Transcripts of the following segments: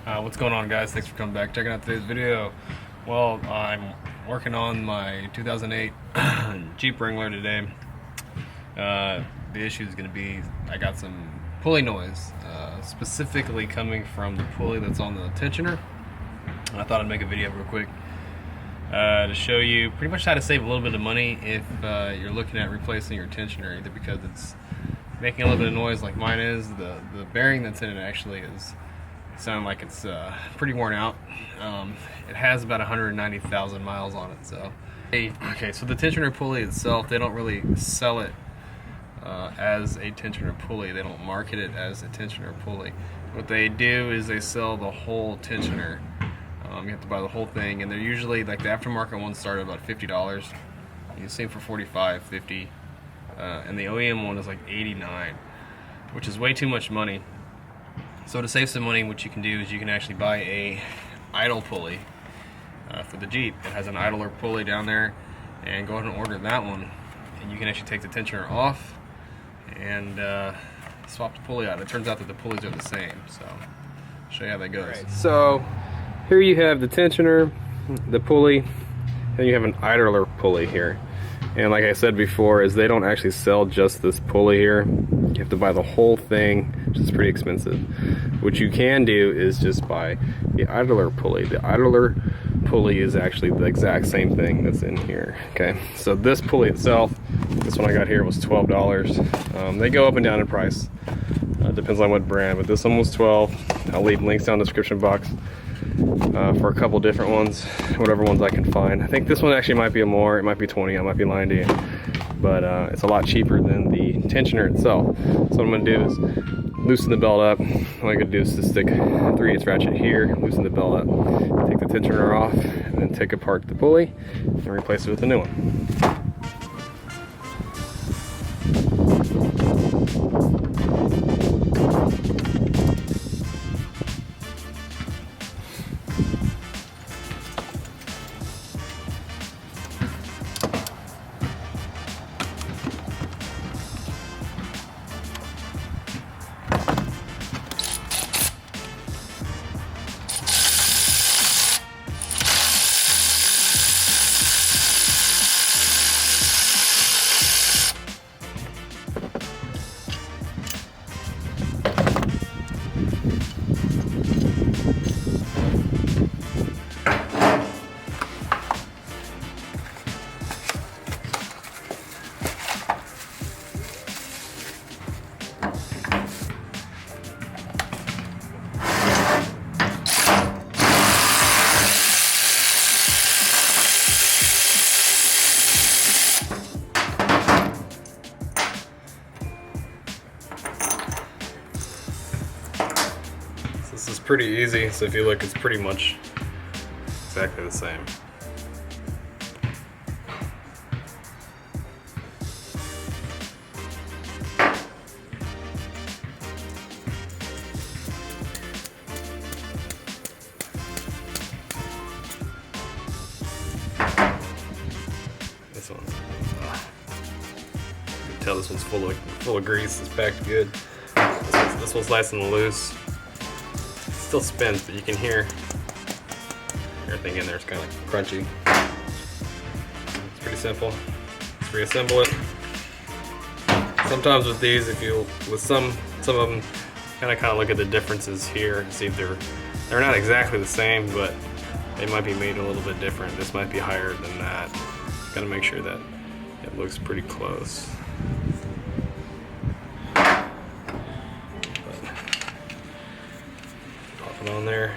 What's going on, guys? Thanks for coming back, checking out today's video. Well, I'm working on my 2008 Jeep Wrangler today. The issue is going to be I got some pulley noise, specifically coming from the pulley that's on the tensioner. I thought I'd make a video real quick to show you pretty much how to save a little bit of money if you're looking at replacing your tensioner, either because it's making a little bit of noise like mine is. The bearing that's in it actually is sounding like it's pretty worn out. It has about 190,000 miles on it. So okay, so the tensioner pulley itself, they don't really sell it as a tensioner pulley. They don't market it as a tensioner pulley. What they do is they sell the whole tensioner. You have to buy the whole thing, and they're usually, like, the aftermarket ones start at about $50. You see them for $45, $50, and the OEM one is like $89, which is way too much money. So to save some money, what you can do is you can actually buy a idle pulley for the Jeep. It has an idler pulley down there, and go ahead and order that one, and you can actually take the tensioner off and swap the pulley out. It turns out that the pulleys are the same, so I'll show you how that goes. Right. So here you have the tensioner, the pulley, and you have an idler pulley here. And like I said before, is they don't actually sell just this pulley here. You have to buy the whole thing, which is pretty expensive. What you can do is just buy the idler pulley. The idler pulley is actually the exact same thing that's in here. Okay, so this pulley itself, this one I got here was $12. They go up and down in price. Depends on what brand, but this one was $12. I'll leave links down in the description box for a couple different ones, whatever ones I can find. I think this one actually might be more, it might be 20, I might be lying to you, but it's a lot cheaper than the tensioner itself. So what I'm going to do is loosen the belt up. All I got to do is just stick a 3/8 ratchet here, loosen the belt up, take the tensioner off, and then take apart the pulley and replace it with a new one. This is pretty easy, so if you look, it's pretty much exactly the same. This one, you can tell this one's full of grease. It's packed good. This one's nice and loose. Still spins, but you can hear everything in there is kind of crunchy. It's pretty simple. Just reassemble it. Sometimes with these, with some of them, kind of look at the differences here and see if they're not exactly the same, but they might be made a little bit different. This might be higher than that. Got to make sure that it looks pretty close. On there.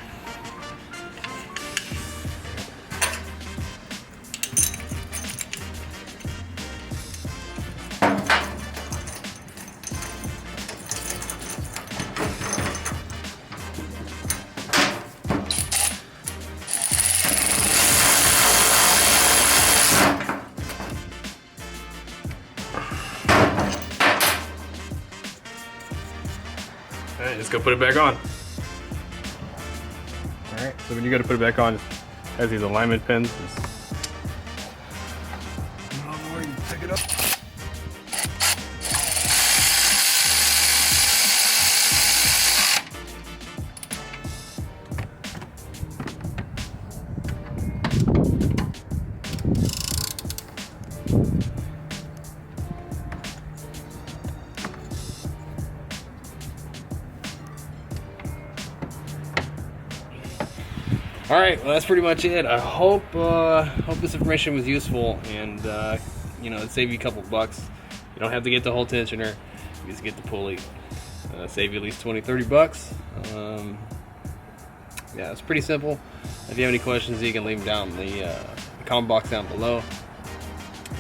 Alright, just go put it back on. Alright, so when you go to put it back on, it has these alignment pins. I don't know where you pick it up. All right, well, that's pretty much it. I hope this information was useful, and you know, it saved you a couple bucks. You don't have to get the whole tensioner; you just get the pulley. Save you at least 20-30 bucks. Yeah, it's pretty simple. If you have any questions, you can leave them down in the comment box down below.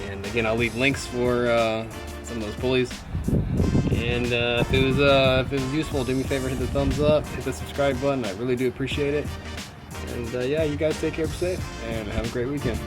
And again, I'll leave links for some of those pulleys. And if it was useful, do me a favor, hit the thumbs up, hit the subscribe button. I really do appreciate it. And yeah, you guys take care, be safe, and have a great weekend.